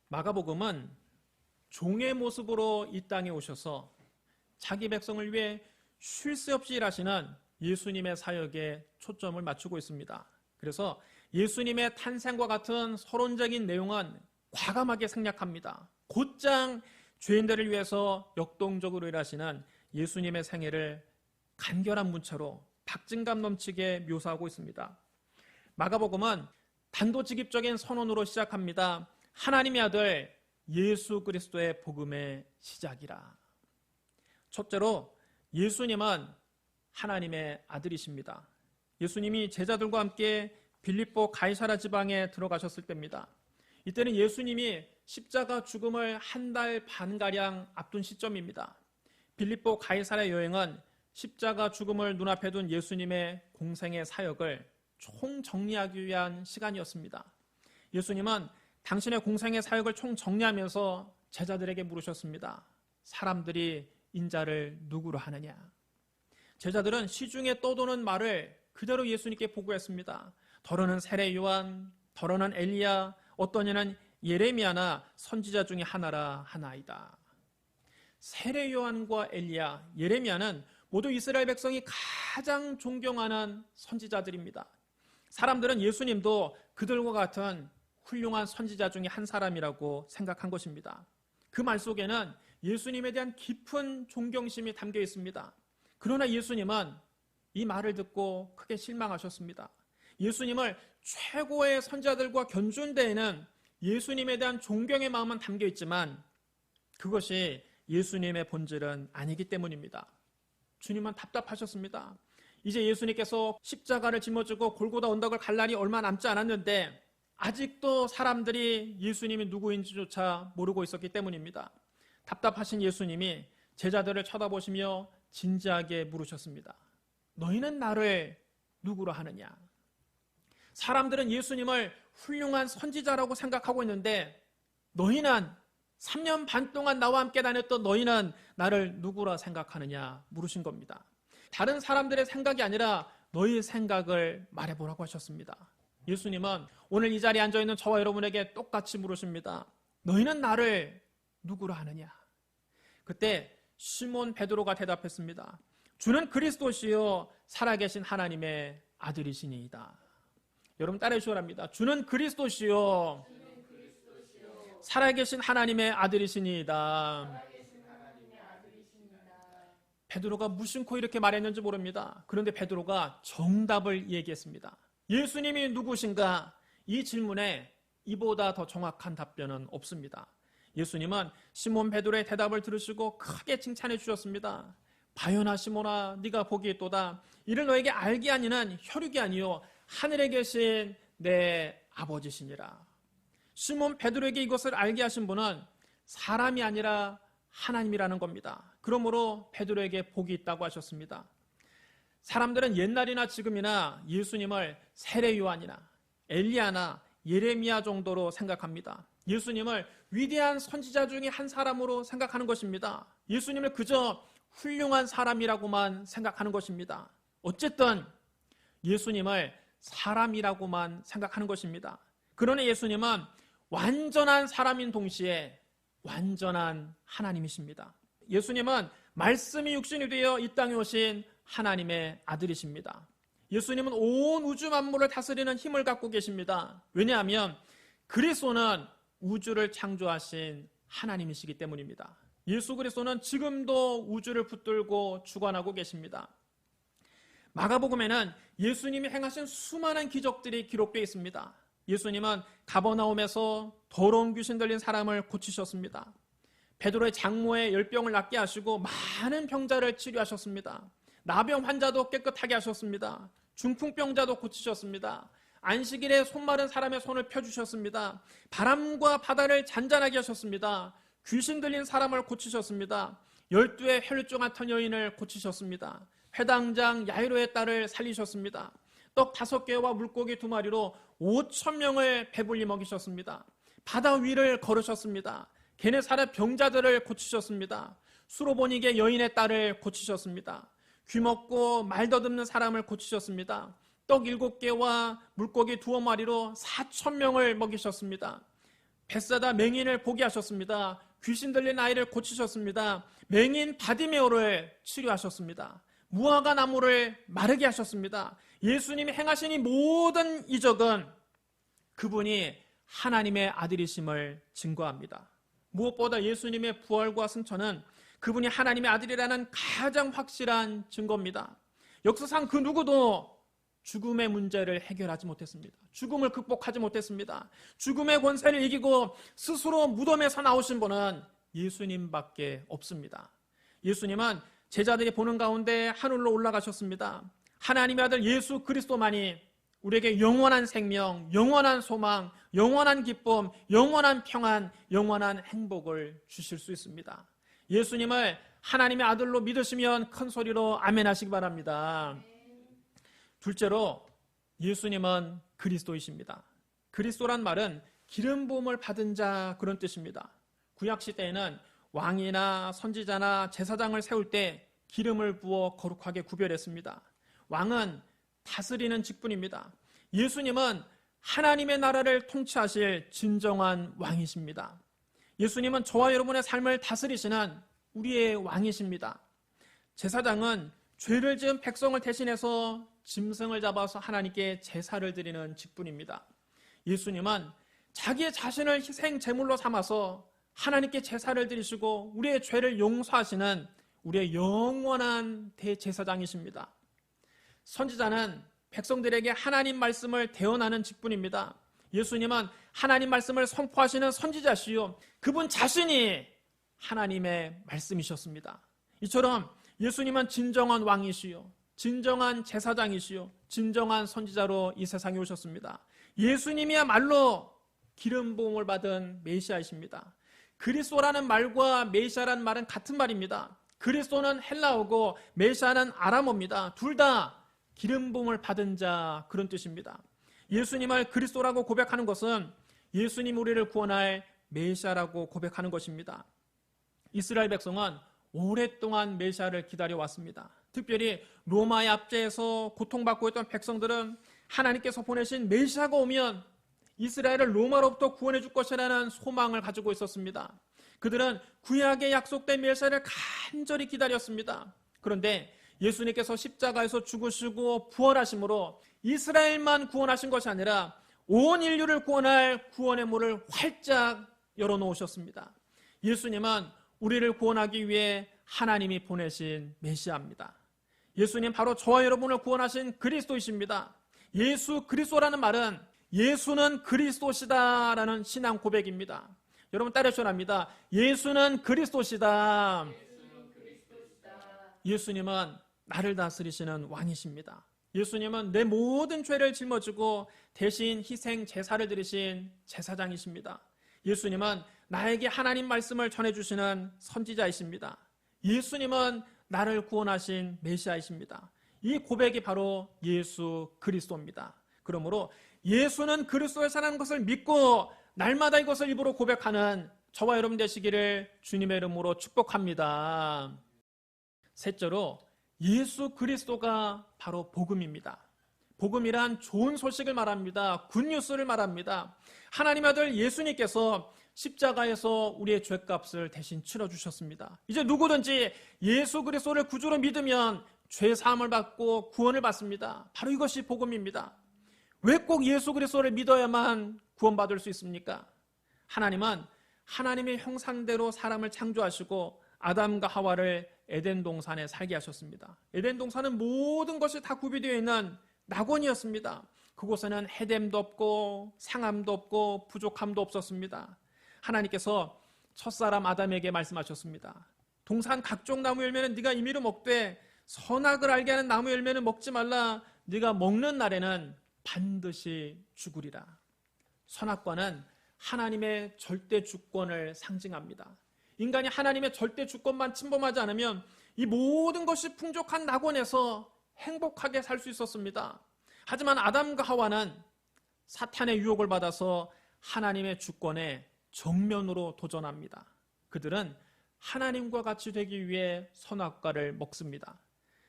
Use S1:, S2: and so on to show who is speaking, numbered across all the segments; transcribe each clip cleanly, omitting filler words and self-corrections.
S1: 마가복음은 종의 모습으로 이 땅에 오셔서 자기 백성을 위해 쉴 새 없이 일하시는 예수님의 사역에 초점을 맞추고 있습니다. 그래서 예수님의 탄생과 같은 서론적인 내용은 과감하게 생략합니다. 곧장 죄인들을 위해서 역동적으로 일하시는 예수님의 생애를 간결한 문체로 박진감 넘치게 묘사하고 있습니다. 마가복음은 단도직입적인 선언으로 시작합니다. 하나님의 아들 예수 그리스도의 복음의 시작이라. 첫째로 예수님은 하나님의 아들이십니다. 예수님이 제자들과 함께 빌립보 가이사랴 지방에 들어가셨을 때입니다. 이때는 예수님이 십자가 죽음을 한 달 반가량 앞둔 시점입니다. 빌립보 가이사랴 여행은 십자가 죽음을 눈앞에 둔 예수님의 공생의 사역을 총정리하기 위한 시간이었습니다. 예수님은 당신의 공생의 사역을 총정리하면서 제자들에게 물으셨습니다. 사람들이 인자를 누구로 하느냐? 제자들은 시중에 떠도는 말을 그대로 예수님께 보고했습니다. 더러는 세례 요한, 더러는 엘리야, 어떤 이는 예레미야나 선지자 중에 하나라 하나이다. 세례 요한과 엘리야, 예레미야는 모두 이스라엘 백성이 가장 존경하는 선지자들입니다. 사람들은 예수님도 그들과 같은 훌륭한 선지자 중에 한 사람이라고 생각한 것입니다. 그 말 속에는 예수님에 대한 깊은 존경심이 담겨 있습니다. 그러나 예수님은 이 말을 듣고 크게 실망하셨습니다. 예수님을 최고의 선지자들과 견준 데에는 예수님에 대한 존경의 마음은 담겨 있지만 그것이 예수님의 본질은 아니기 때문입니다. 주님은 답답하셨습니다. 이제 예수님께서 십자가를 짊어지고 골고다 언덕을 갈 날이 얼마 남지 않았는데 아직도 사람들이 예수님이 누구인지조차 모르고 있었기 때문입니다. 답답하신 예수님이 제자들을 쳐다보시며 진지하게 물으셨습니다. 너희는 나를 누구로 하느냐? 사람들은 예수님을 훌륭한 선지자라고 생각하고 있는데 너희는 3년 반 동안 나와 함께 다녔던 너희는 나를 누구라 생각하느냐 물으신 겁니다. 다른 사람들의 생각이 아니라 너희의 생각을 말해보라고 하셨습니다. 예수님은 오늘 이 자리에 앉아있는 저와 여러분에게 똑같이 물으십니다. 너희는 나를 누구라 하느냐? 그때 시몬 베드로가 대답했습니다. 주는 그리스도시요 살아계신 하나님의 아들이시니이다. 여러분 따라해 주시랍니다. 주는 그리스도시요 살아계신 하나님의 아들이시니이다. 베드로가 무심코 이렇게 말했는지 모릅니다. 그런데 베드로가 정답을 얘기했습니다. 예수님이 누구신가? 이 질문에 이보다 더 정확한 답변은 없습니다. 예수님은 시몬 베드로의 대답을 들으시고 크게 칭찬해 주셨습니다. 바요나 시몬아 네가 복이 있도다. 이를 너에게 알게 하니는 혈육이 아니요 하늘에 계신 내 아버지시니라. 시몬 베드로에게 이것을 알게 하신 분은 사람이 아니라 하나님이라는 겁니다. 그러므로 베드로에게 복이 있다고 하셨습니다. 사람들은 옛날이나 지금이나 예수님을 세례 요한이나 엘리야나 예레미야 정도로 생각합니다. 예수님을 위대한 선지자 중에 한 사람으로 생각하는 것입니다. 예수님을 그저 훌륭한 사람이라고만 생각하는 것입니다. 어쨌든 예수님을 사람이라고만 생각하는 것입니다. 그러나 예수님은 완전한 사람인 동시에 완전한 하나님이십니다. 예수님은 말씀이 육신이 되어 이 땅에 오신 하나님의 아들이십니다. 예수님은 온 우주 만물을 다스리는 힘을 갖고 계십니다. 왜냐하면 그리스도는 우주를 창조하신 하나님이시기 때문입니다. 예수 그리스도는 지금도 우주를 붙들고 주관하고 계십니다. 마가복음에는 예수님이 행하신 수많은 기적들이 기록되어 있습니다. 예수님은 가버나움에서 더러운 귀신 들린 사람을 고치셨습니다. 베드로의 장모의 열병을 낫게 하시고 많은 병자를 치료하셨습니다. 나병 환자도 깨끗하게 하셨습니다. 중풍병자도 고치셨습니다. 안식일에 손 마른 사람의 손을 펴주셨습니다. 바람과 바다를 잔잔하게 하셨습니다. 귀신 들린 사람을 고치셨습니다. 12의 혈루증 같은 여인을 고치셨습니다. 회당장 야이로의 딸을 살리셨습니다. 떡 5개와 물고기 2마리로 5,000명을 배불리 먹이셨습니다. 바다 위를 걸으셨습니다. 게네사렛 병자들을 고치셨습니다. 수로보니게 여인의 딸을 고치셨습니다. 귀먹고 말 더듬는 사람을 고치셨습니다. 떡 7개와 물고기 2마리로 4,000명을 먹이셨습니다. 벳사다 맹인을 보게 하셨습니다. 귀신 들린 아이를 고치셨습니다. 맹인 바디메오를 치료하셨습니다. 무화과 나무를 마르게 하셨습니다. 예수님이 행하신 이 모든 이적은 그분이 하나님의 아들이심을 증거합니다. 무엇보다 예수님의 부활과 승천은 그분이 하나님의 아들이라는 가장 확실한 증거입니다. 역사상 그 누구도 죽음의 문제를 해결하지 못했습니다. 죽음을 극복하지 못했습니다. 죽음의 권세를 이기고 스스로 무덤에서 나오신 분은 예수님밖에 없습니다. 예수님은 제자들이 보는 가운데 하늘로 올라가셨습니다. 하나님의 아들 예수 그리스도만이 우리에게 영원한 생명, 영원한 소망, 영원한 기쁨, 영원한 평안, 영원한 행복을 주실 수 있습니다. 예수님을 하나님의 아들로 믿으시면 큰 소리로 아멘 하시기 바랍니다. 둘째로 예수님은 그리스도이십니다. 그리스도란 말은 기름 부음을 받은 자 그런 뜻입니다. 구약 시대에는 왕이나 선지자나 제사장을 세울 때 기름을 부어 거룩하게 구별했습니다. 왕은 다스리는 직분입니다. 예수님은 하나님의 나라를 통치하실 진정한 왕이십니다. 예수님은 저와 여러분의 삶을 다스리시는 우리의 왕이십니다. 제사장은 죄를 지은 백성을 대신해서 짐승을 잡아서 하나님께 제사를 드리는 직분입니다. 예수님은 자기의 자신을 희생 제물로 삼아서 하나님께 제사를 드리시고 우리의 죄를 용서하시는 우리의 영원한 대제사장이십니다. 선지자는 백성들에게 하나님 말씀을 대언하는 직분입니다. 예수님은 하나님 말씀을 선포하시는 선지자시요 그분 자신이 하나님의 말씀이셨습니다. 이처럼 예수님은 진정한 왕이시요 진정한 제사장이시요 진정한 선지자로 이 세상에 오셨습니다. 예수님이야말로 기름 부음을 받은 메시아이십니다. 그리스도라는 말과 메시아라는 말은 같은 말입니다. 그리스도는 헬라어고 메시아는 아람어입니다. 둘 다 기름 부음을 받은 자 그런 뜻입니다. 예수님을 그리스도라고 고백하는 것은 예수님 우리를 구원할 메시아라고 고백하는 것입니다. 이스라엘 백성은 오랫동안 메시아를 기다려왔습니다. 특별히 로마의 압제에서 고통받고 있던 백성들은 하나님께서 보내신 메시아가 오면 이스라엘을 로마로부터 구원해 줄 것이라는 소망을 가지고 있었습니다. 그들은 구약에 약속된 메시아를 간절히 기다렸습니다. 그런데 예수님께서 십자가에서 죽으시고 부활하심으로 이스라엘만 구원하신 것이 아니라 온 인류를 구원할 구원의 문을 활짝 열어놓으셨습니다. 예수님은 우리를 구원하기 위해 하나님이 보내신 메시아입니다. 예수님 바로 저와 여러분을 구원하신 그리스도이십니다. 예수 그리스도라는 말은 예수는 그리스도시다라는 신앙 고백입니다. 여러분 따라 전합니다. 예수는 그리스도시다. 예수님은 나를 다스리시는 왕이십니다. 예수님은 내 모든 죄를 짊어지고 대신 희생 제사를 드리신 제사장이십니다. 예수님은 나에게 하나님 말씀을 전해주시는 선지자이십니다. 예수님은 나를 구원하신 메시아이십니다. 이 고백이 바로 예수 그리스도입니다. 그러므로 예수는 그리스도의 사는 것을 믿고 날마다 이것을 입으로 고백하는 저와 여러분 되시기를 주님의 이름으로 축복합니다. 셋째로 예수 그리스도가 바로 복음입니다. 복음이란 좋은 소식을 말합니다. 굿뉴스를 말합니다. 하나님의 아들 예수님께서 십자가에서 우리의 죄값을 대신 치러주셨습니다. 이제 누구든지 예수 그리스도를 구주로 믿으면 죄사함을 받고 구원을 받습니다. 바로 이것이 복음입니다. 왜 꼭 예수 그리스도를 믿어야만 구원받을 수 있습니까? 하나님은 하나님의 형상대로 사람을 창조하시고 아담과 하와를 에덴 동산에 살게 하셨습니다. 에덴 동산은 모든 것이 다 구비되어 있는 낙원이었습니다. 그곳에는 해됨도 없고 상함도 없고 부족함도 없었습니다. 하나님께서 첫사람 아담에게 말씀하셨습니다. 동산 각종 나무 열매는 네가 임의로 먹되 선악을 알게 하는 나무 열매는 먹지 말라. 네가 먹는 날에는 반드시 죽으리라. 선악과는 하나님의 절대 주권을 상징합니다. 인간이 하나님의 절대 주권만 침범하지 않으면 이 모든 것이 풍족한 낙원에서 행복하게 살 수 있었습니다. 하지만 아담과 하와는 사탄의 유혹을 받아서 하나님의 주권에 정면으로 도전합니다. 그들은 하나님과 같이 되기 위해 선악과를 먹습니다.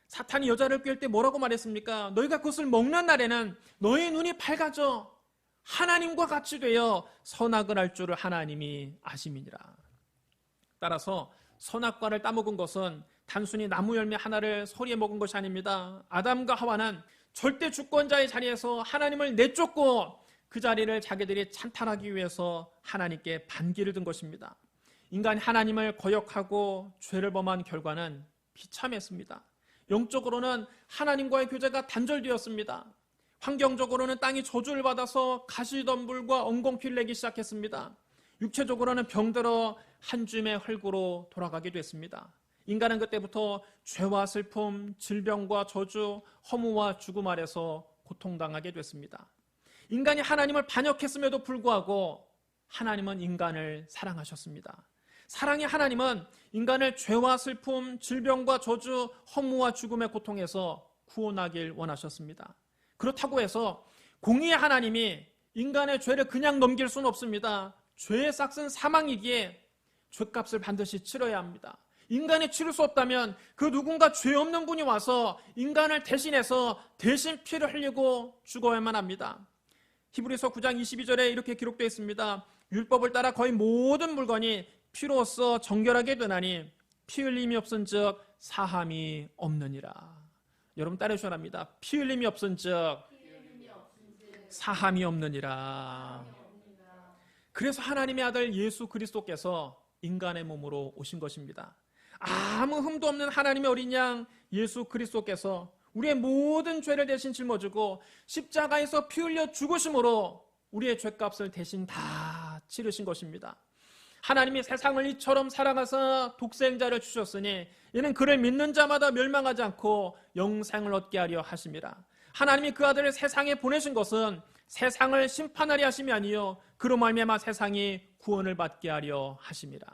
S1: 사탄이 여자를 꿰을 때 뭐라고 말했습니까? 너희가 그것을 먹는 날에는 너희 눈이 밝아져 하나님과 같이 되어 선악을 알 줄을 하나님이 아심이니라. 따라서 선악과를 따먹은 것은 단순히 나무 열매 하나를 서리에 먹은 것이 아닙니다. 아담과 하와는 절대 주권자의 자리에서 하나님을 내쫓고 그 자리를 자기들이 찬탈하기 위해서 하나님께 반기를 든 것입니다. 인간이 하나님을 거역하고 죄를 범한 결과는 비참했습니다. 영적으로는 하나님과의 교제가 단절되었습니다. 환경적으로는 땅이 저주를 받아서 가시덤불과 엉겅퀴를 내기 시작했습니다. 육체적으로는 병들어 한 줌의 흙으로 돌아가게 됐습니다. 인간은 그때부터 죄와 슬픔, 질병과 저주, 허무와 죽음 아래서 고통당하게 됐습니다. 인간이 하나님을 반역했음에도 불구하고 하나님은 인간을 사랑하셨습니다. 사랑의 하나님은 인간을 죄와 슬픔, 질병과 저주, 허무와 죽음의 고통에서 구원하길 원하셨습니다. 그렇다고 해서 공의의 하나님이 인간의 죄를 그냥 넘길 수는 없습니다. 죄의 싹은 사망이기에 죄값을 반드시 치러야 합니다. 인간이 치를 수 없다면 그 누군가 죄 없는 분이 와서 인간을 대신해서 대신 피를 흘리고 죽어야만 합니다. 히브리서 9장 22절에 이렇게 기록되어 있습니다. 율법을 따라 거의 모든 물건이 피로써 정결하게 되나니 피 흘림이 없은즉 사함이 없느니라. 여러분 따라 주셔야 합니다. 피 흘림이 없은즉 사함이 없느니라. 그래서 하나님의 아들 예수 그리스도께서 인간의 몸으로 오신 것입니다. 아무 흠도 없는 하나님의 어린 양 예수 그리스도께서 우리의 모든 죄를 대신 짊어지고 십자가에서 피 흘려 죽으심으로 우리의 죄값을 대신 다 치르신 것입니다. 하나님이 세상을 이처럼 사랑하사 독생자를 주셨으니 이는 그를 믿는 자마다 멸망하지 않고 영생을 얻게 하려 하심이라. 하나님이 그 아들을 세상에 보내신 것은 세상을 심판하려 하심이 아니요 그로 말미암아 세상이 구원을 받게 하려 하심이라.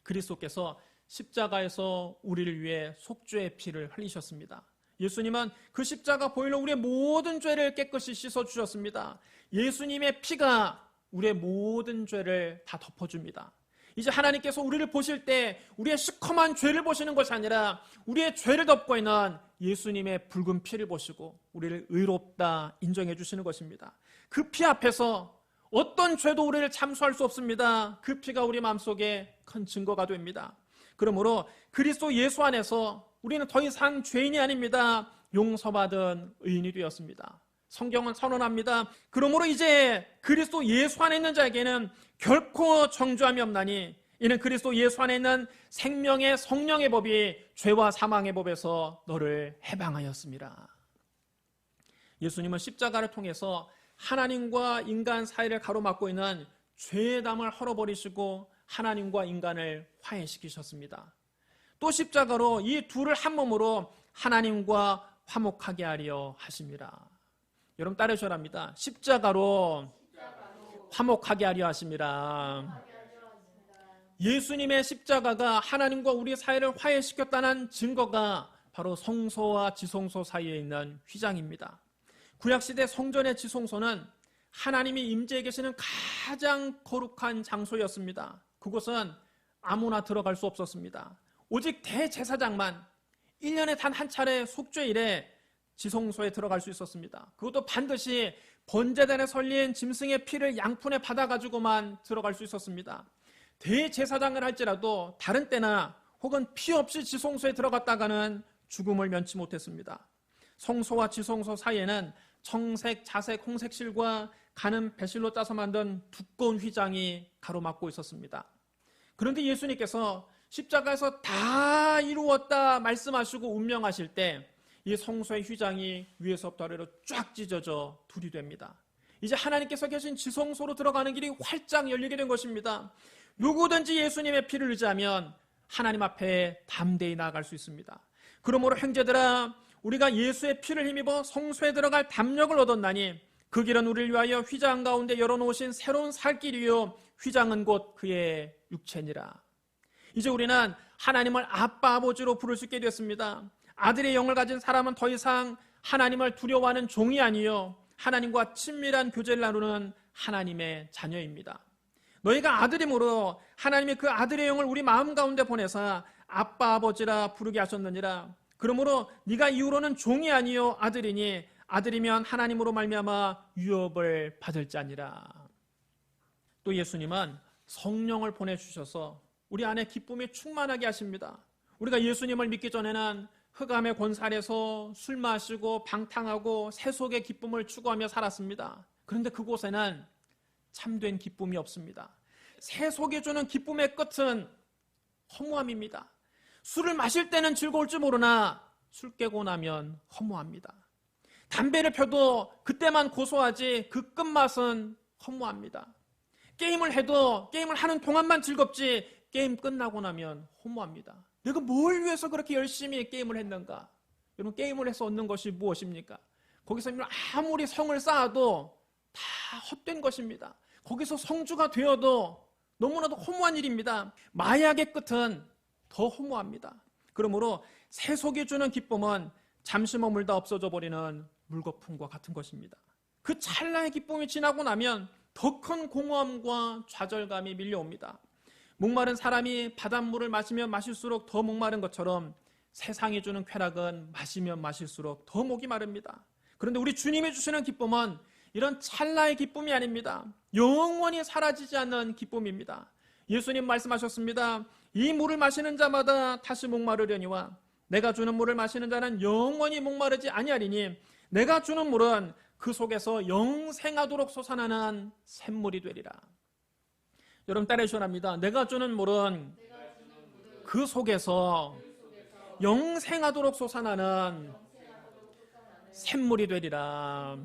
S1: 그리스도께서 십자가에서 우리를 위해 속죄의 피를 흘리셨습니다. 예수님은 그 십자가 보혈로 우리의 모든 죄를 깨끗이 씻어주셨습니다. 예수님의 피가 우리의 모든 죄를 다 덮어줍니다. 이제 하나님께서 우리를 보실 때 우리의 시커먼 죄를 보시는 것이 아니라 우리의 죄를 덮고 있는 예수님의 붉은 피를 보시고 우리를 의롭다 인정해 주시는 것입니다. 그 피 앞에서 어떤 죄도 우리를 참수할 수 없습니다. 그 피가 우리 마음속에 큰 증거가 됩니다. 그러므로 그리스도 예수 안에서 우리는 더 이상 죄인이 아닙니다. 용서받은 의인이 되었습니다. 성경은 선언합니다. 그러므로 이제 그리스도 예수 안에 있는 자에게는 결코 정죄함이 없나니 이는 그리스도 예수 안에 있는 생명의 성령의 법이 죄와 사망의 법에서 너를 해방하였습니다. 예수님은 십자가를 통해서 하나님과 인간 사이를 가로막고 있는 죄의 담을 헐어버리시고 하나님과 인간을 화해시키셨습니다. 또 십자가로 이 둘을 한 몸으로 하나님과 화목하게 하려 하십니다. 여러분 따르셔야 합니다. 십자가로 화목하게 하려 하십니다. 예수님의 십자가가 하나님과 우리 사이를 화해시켰다는 증거가 바로 성소와 지성소 사이에 있는 휘장입니다. 구약시대 성전의 지성소는 하나님이 임재해 계시는 가장 거룩한 장소였습니다. 그곳은 아무나 들어갈 수 없었습니다. 오직 대제사장만 1년에 단 한 차례 속죄일에 지성소에 들어갈 수 있었습니다. 그것도 반드시 번제단에 설린 짐승의 피를 양푼에 받아가지고만 들어갈 수 있었습니다. 대제사장을 할지라도 다른 때나 혹은 피 없이 지성소에 들어갔다가는 죽음을 면치 못했습니다. 성소와 지성소 사이에는 청색, 자색, 홍색 실과 가는 배실로 짜서 만든 두꺼운 휘장이 가로막고 있었습니다. 그런데 예수님께서 십자가에서 다 이루었다 말씀하시고 운명하실 때 이 성소의 휘장이 위에서부터 아래로 쫙 찢어져 둘이 됩니다. 이제 하나님께서 계신 지성소로 들어가는 길이 활짝 열리게 된 것입니다. 누구든지 예수님의 피를 의지하면 하나님 앞에 담대히 나아갈 수 있습니다. 그러므로 형제들아 우리가 예수의 피를 힘입어 성소에 들어갈 담력을 얻었나니 그 길은 우리를 위하여 휘장 가운데 열어놓으신 새로운 살 길이요 휘장은 곧 그의 육체니라. 이제 우리는 하나님을 아빠 아버지로 부를 수 있게 됐습니다. 아들의 영을 가진 사람은 더 이상 하나님을 두려워하는 종이 아니요 하나님과 친밀한 교제를 나누는 하나님의 자녀입니다. 너희가 아들이므로 하나님이 그 아들의 영을 우리 마음 가운데 보내사 아빠 아버지라 부르게 하셨느니라. 그러므로 네가 이후로는 종이 아니요 아들이니 아들이면 하나님으로 말미암아 유업을 받을지 아니라. 또 예수님은 성령을 보내주셔서 우리 안에 기쁨이 충만하게 하십니다. 우리가 예수님을 믿기 전에는 흑암의 권세 아래서 술 마시고 방탕하고 세속의 기쁨을 추구하며 살았습니다. 그런데 그곳에는 참된 기쁨이 없습니다. 세속이 주는 기쁨의 끝은 허무함입니다. 술을 마실 때는 즐거울 줄 모르나 술 깨고 나면 허무합니다. 담배를 펴도 그때만 고소하지 그 끝맛은 허무합니다. 게임을 해도 게임을 하는 동안만 즐겁지 게임 끝나고 나면 허무합니다. 내가 뭘 위해서 그렇게 열심히 게임을 했는가? 여러분, 게임을 해서 얻는 것이 무엇입니까? 거기서 아무리 성을 쌓아도 다 헛된 것입니다. 거기서 성주가 되어도 너무나도 허무한 일입니다. 마약의 끝은 더 허무합니다. 그러므로 세속이 주는 기쁨은 잠시 머물다 없어져 버리는 물거품과 같은 것입니다. 그 찰나의 기쁨이 지나고 나면 더 큰 공허함과 좌절감이 밀려옵니다. 목마른 사람이 바닷물을 마시면 마실수록 더 목마른 것처럼 세상이 주는 쾌락은 마시면 마실수록 더 목이 마릅니다. 그런데 우리 주님이 주시는 기쁨은 이런 찰나의 기쁨이 아닙니다. 영원히 사라지지 않는 기쁨입니다. 예수님 말씀하셨습니다. 이 물을 마시는 자마다 다시 목마르려니와 내가 주는 물을 마시는 자는 영원히 목마르지 아니하리니 내가 주는 물은 그 속에서 영생하도록 솟아나는 샘물이 되리라. 여러분, 따라해 주시랍니다. 내가 주는 물은 그 속에서 영생하도록 솟아나는 샘물이 되리라.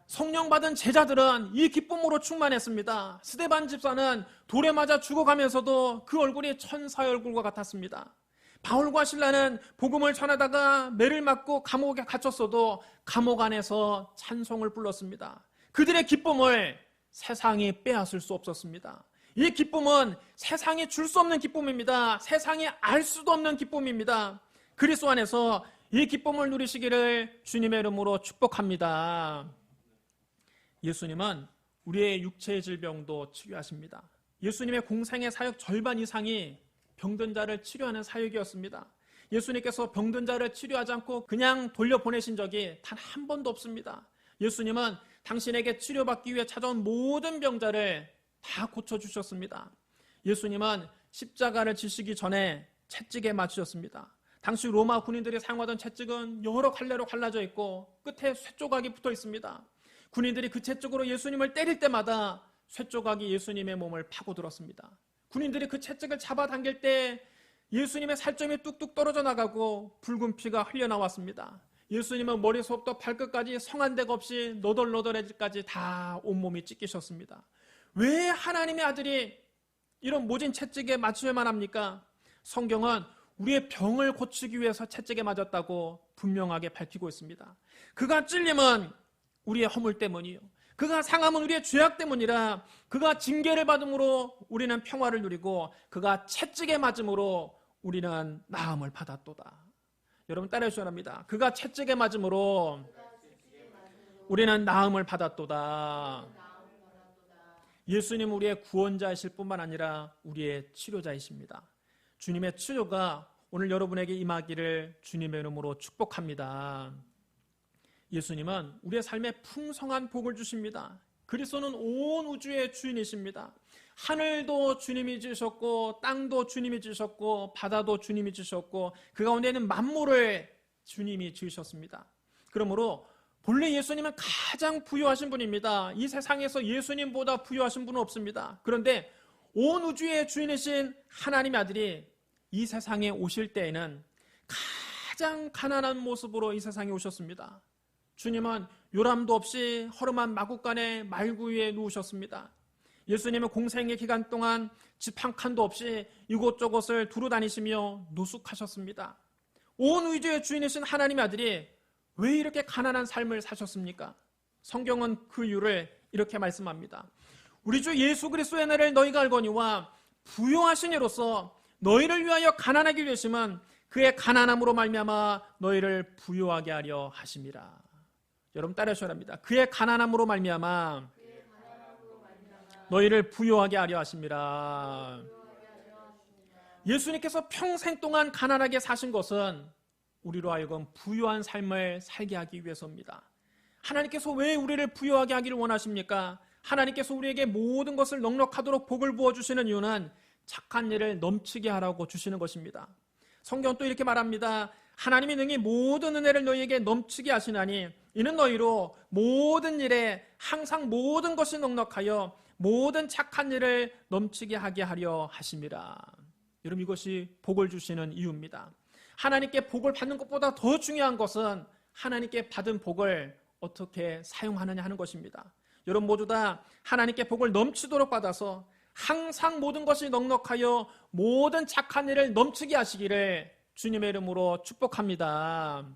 S1: 성령 받은 제자들은 이 기쁨으로 충만했습니다. 스데반 집사는 돌에 맞아 죽어가면서도 그 얼굴이 천사의 얼굴과 같았습니다. 바울과 실라는 복음을 전하다가 매를 맞고 감옥에 갇혔어도 감옥 안에서 찬송을 불렀습니다. 그들의 기쁨을 세상이 빼앗을 수 없었습니다. 이 기쁨은 세상이 줄 수 없는 기쁨입니다. 세상이 알 수도 없는 기쁨입니다. 그리스도 안에서 이 기쁨을 누리시기를 주님의 이름으로 축복합니다. 예수님은 우리의 육체의 질병도 치료하십니다. 예수님의 공생의 사역 절반 이상이 병든 자를 치료하는 사역이었습니다. 예수님께서 병든 자를 치료하지 않고 그냥 돌려보내신 적이 단 한 번도 없습니다. 예수님은 당신에게 치료받기 위해 찾아온 모든 병자를 다 고쳐주셨습니다. 예수님은 십자가를 지시기 전에 채찍에 맞추셨습니다. 당시 로마 군인들이 사용하던 채찍은 여러 갈래로 갈라져 있고 끝에 쇠조각이 붙어 있습니다. 군인들이 그 채찍으로 예수님을 때릴 때마다 쇠조각이 예수님의 몸을 파고들었습니다. 군인들이 그 채찍을 잡아당길 때 예수님의 살점이 뚝뚝 떨어져 나가고 붉은 피가 흘려나왔습니다. 예수님은 머리부터 발끝까지 성한 데가 없이 너덜너덜해질까지 다 온몸이 찢기셨습니다. 왜 하나님의 아들이 이런 모진 채찍에 맞추어야만 합니까? 성경은 우리의 병을 고치기 위해서 채찍에 맞았다고 분명하게 밝히고 있습니다. 그가 찔림은 우리의 허물 때문이요, 그가 상함은 우리의 죄악 때문이라. 그가 징계를 받음으로 우리는 평화를 누리고 그가 채찍에 맞음으로 우리는 나음을 받았도다. 여러분, 따라해 주셔야 합니다. 그가 채찍에 맞음으로 우리는 나음을 받았도다. 예수님 우리의 구원자이실 뿐만 아니라 우리의 치료자이십니다. 주님의 치료가 오늘 여러분에게 임하기를 주님의 이름으로 축복합니다. 예수님은 우리의 삶에 풍성한 복을 주십니다. 그리스도는 온 우주의 주인이십니다. 하늘도 주님이 지으셨고 땅도 주님이 지으셨고 바다도 주님이 지으셨고 그 가운데 있는 만물을 주님이 지으셨습니다. 그러므로 본래 예수님은 가장 부유하신 분입니다. 이 세상에서 예수님보다 부유하신 분은 없습니다. 그런데 온 우주의 주인이신 하나님의 아들이 이 세상에 오실 때에는 가장 가난한 모습으로 이 세상에 오셨습니다. 주님은 요람도 없이 허름한 마구간에 말구 위에 누우셨습니다. 예수님은 공생의 기간 동안 집 한 칸도 없이 이곳저곳을 두루 다니시며 노숙하셨습니다. 온 우주의 주인이신 하나님의 아들이 왜 이렇게 가난한 삶을 사셨습니까? 성경은 그 이유를 이렇게 말씀합니다. 우리 주 예수 그리스도의 은혜를 너희가 알거니와 부요하신 이로써 너희를 위하여 가난하게 되심은 그의 가난함으로 말미암아 너희를 부요하게 하려 하심이라. 여러분, 따라해 주셔야 합니다. 그의 가난함으로 말미암아 너희를 부요하게 하려 하심이라. 예수님께서 평생 동안 가난하게 사신 것은 우리로 하여금 부유한 삶을 살게 하기 위해서입니다. 하나님께서 왜 우리를 부유하게 하기를 원하십니까? 하나님께서 우리에게 모든 것을 넉넉하도록 복을 부어주시는 이유는 착한 일을 넘치게 하라고 주시는 것입니다. 성경은 또 이렇게 말합니다. 하나님이 능히 모든 은혜를 너희에게 넘치게 하시나니 이는 너희로 모든 일에 항상 모든 것이 넉넉하여 모든 착한 일을 넘치게 하게 하려 하심이라. 여러분, 이것이 복을 주시는 이유입니다. 하나님께 복을 받는 것보다 더 중요한 것은 하나님께 받은 복을 어떻게 사용하느냐 하는 것입니다. 여러분 모두 다 하나님께 복을 넘치도록 받아서 항상 모든 것이 넉넉하여 모든 착한 일을 넘치게 하시기를 주님의 이름으로 축복합니다.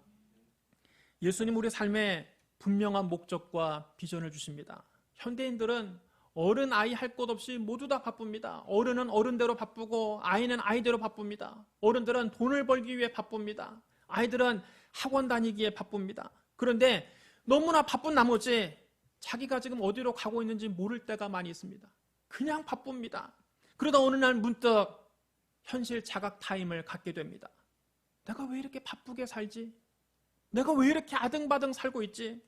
S1: 예수님 우리 삶에 분명한 목적과 비전을 주십니다. 현대인들은 어른 아이 할 것 없이 모두 다 바쁩니다. 어른은 어른대로 바쁘고 아이는 아이대로 바쁩니다. 어른들은 돈을 벌기 위해 바쁩니다. 아이들은 학원 다니기에 바쁩니다. 그런데 너무나 바쁜 나머지 자기가 지금 어디로 가고 있는지 모를 때가 많이 있습니다. 그냥 바쁩니다. 그러다 어느 날 문득 현실 자각 타임을 갖게 됩니다. 내가 왜 이렇게 바쁘게 살지? 내가 왜 이렇게 아등바등 살고 있지?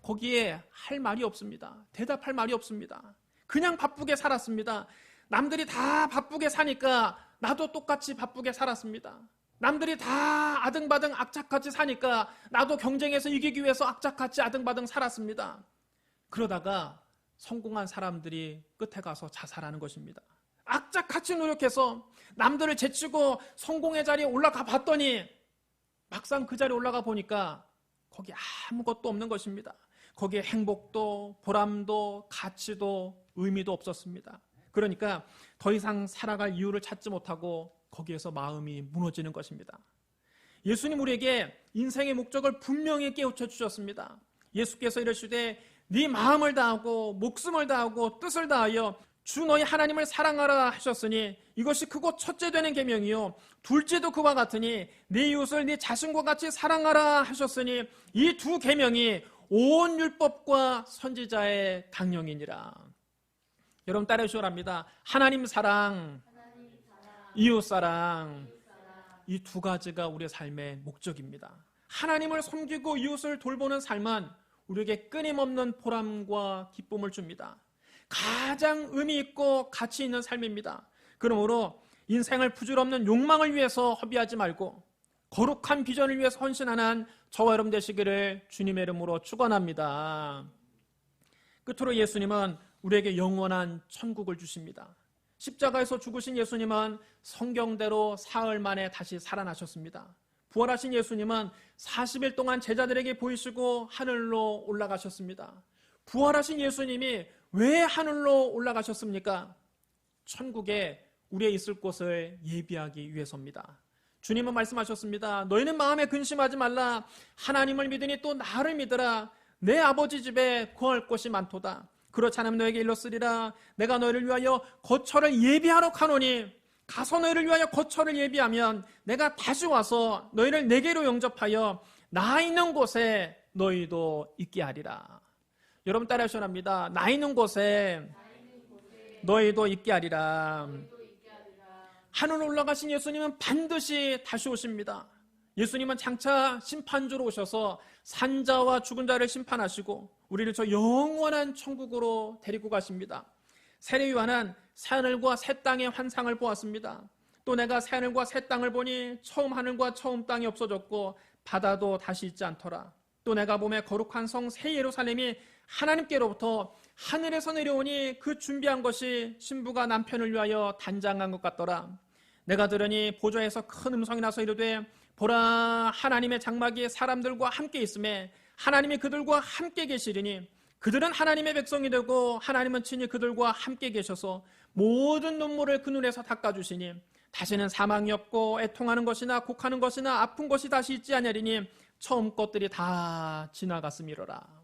S1: 거기에 할 말이 없습니다. 대답할 말이 없습니다. 그냥 바쁘게 살았습니다. 남들이 다 바쁘게 사니까 나도 똑같이 바쁘게 살았습니다. 남들이 다 아등바등 악착같이 사니까 나도 경쟁에서 이기기 위해서 악착같이 아등바등 살았습니다. 그러다가 성공한 사람들이 끝에 가서 자살하는 것입니다. 악착같이 노력해서 남들을 제치고 성공의 자리에 올라가 봤더니 막상 그 자리에 올라가 보니까 거기 아무것도 없는 것입니다. 거기에 행복도 보람도 가치도 의미도 없었습니다. 그러니까 더 이상 살아갈 이유를 찾지 못하고 거기에서 마음이 무너지는 것입니다. 예수님 우리에게 인생의 목적을 분명히 깨우쳐 주셨습니다. 예수께서 이르시되 네 마음을 다하고 목숨을 다하고 뜻을 다하여 주 너희 하나님을 사랑하라 하셨으니 이것이 크고 첫째 되는 계명이요 둘째도 그와 같으니 네 이웃을 네 자신과 같이 사랑하라 하셨으니 이 두 계명이 온 율법과 선지자의 강령이니라. 여러분 따라해 주시랍니다. 하나님 사랑, 이웃 사랑, 이 두 가지가 우리의 삶의 목적입니다. 하나님을 섬기고 이웃을 돌보는 삶은 우리에게 끊임없는 보람과 기쁨을 줍니다. 가장 의미 있고 가치 있는 삶입니다. 그러므로 인생을 부질없는 욕망을 위해서 허비하지 말고 거룩한 비전을 위해서 헌신하는 저와 여러분 되시기를 주님의 이름으로 축원합니다. 끝으로 예수님은 우리에게 영원한 천국을 주십니다. 십자가에서 죽으신 예수님은 성경대로 사흘 만에 다시 살아나셨습니다. 부활하신 예수님은 40일 동안 제자들에게 보이시고 하늘로 올라가셨습니다. 부활하신 예수님이 왜 하늘로 올라가셨습니까? 천국에 우리의 있을 곳을 예비하기 위해서입니다. 주님은 말씀하셨습니다. 너희는 마음에 근심하지 말라. 하나님을 믿으니 또 나를 믿으라. 내 아버지 집에 거할 곳이 많도다. 그렇지 않으면 너에게 일렀으리라. 내가 너희를 위하여 거처를 예비하러 가노니 가서 너희를 위하여 거처를 예비하면 내가 다시 와서 너희를 내게로 영접하여 나 있는 곳에 너희도 있게 하리라. 여러분 따라 하셔야 합니다. 나 있는 곳에 너희도 있게 하리라. 하늘로 올라가신 예수님은 반드시 다시 오십니다. 예수님은 장차 심판주로 오셔서 산자와 죽은 자를 심판하시고 우리를 저 영원한 천국으로 데리고 가십니다. 세례요한은 새하늘과 새 땅의 환상을 보았습니다. 또 내가 새하늘과 새 땅을 보니 처음 하늘과 처음 땅이 없어졌고 바다도 다시 있지 않더라. 또 내가 보매 거룩한 성 새 예루살렘이 하나님께로부터 하늘에서 내려오니 그 준비한 것이 신부가 남편을 위하여 단장한 것 같더라. 내가 들으니 보좌에서 큰 음성이 나서 이르되 보라 하나님의 장막이 사람들과 함께 있음에 하나님이 그들과 함께 계시리니 그들은 하나님의 백성이 되고 하나님은 친히 그들과 함께 계셔서 모든 눈물을 그 눈에서 닦아주시니 다시는 사망이 없고 애통하는 것이나 곡하는 것이나 아픈 것이 다시 있지 아니하리니 처음 것들이 다 지나갔음이로라.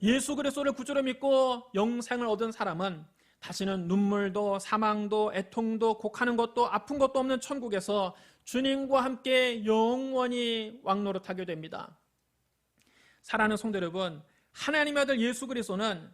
S1: 예수 그리스도를 구주로 믿고 영생을 얻은 사람은 다시는 눈물도 사망도 애통도 곡하는 것도 아픈 것도 없는 천국에서 주님과 함께 영원히 왕노릇하게 됩니다. 사랑하는 성도 여러분, 하나님의 아들 예수 그리스도는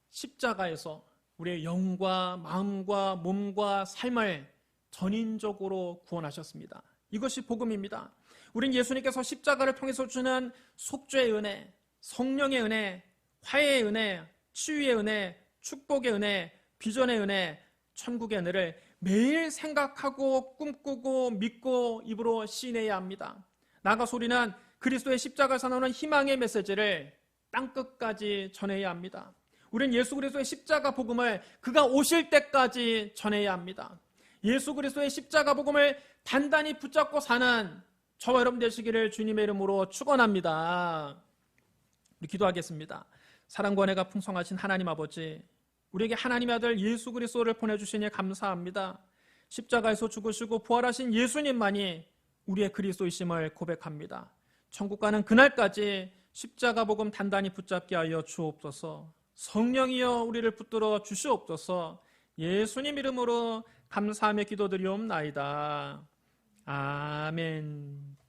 S1: 십자가에서 우리의 영과 마음과 몸과 삶을 전인적으로 구원하셨습니다. 이것이 복음입니다. 우린 예수님께서 십자가를 통해서 주는 속죄의 은혜, 성령의 은혜, 화해의 은혜, 치유의 은혜, 축복의 은혜, 비전의 은혜, 천국의 은혜를 매일 생각하고 꿈꾸고 믿고 입으로 시인해야 합니다. 나아가서 우리는 그리스도의 십자가에서 나오는 희망의 메시지를 땅끝까지 전해야 합니다. 우리는 예수 그리스도의 십자가 복음을 그가 오실 때까지 전해야 합니다. 예수 그리스도의 십자가 복음을 단단히 붙잡고 사는 저와 여러분 되시기를 주님의 이름으로 축원합니다. 우리 기도하겠습니다. 사랑과 은혜가 풍성하신 하나님 아버지, 우리에게 하나님의 아들 예수 그리스도를 보내주시니 감사합니다. 십자가에서 죽으시고 부활하신 예수님만이 우리의 그리스도이심을 고백합니다. 천국 가는 그날까지 십자가 복음 단단히 붙잡게 하여 주옵소서. 성령이여 우리를 붙들어 주시옵소서. 예수님 이름으로 감사하며 기도드리옵나이다. 아멘.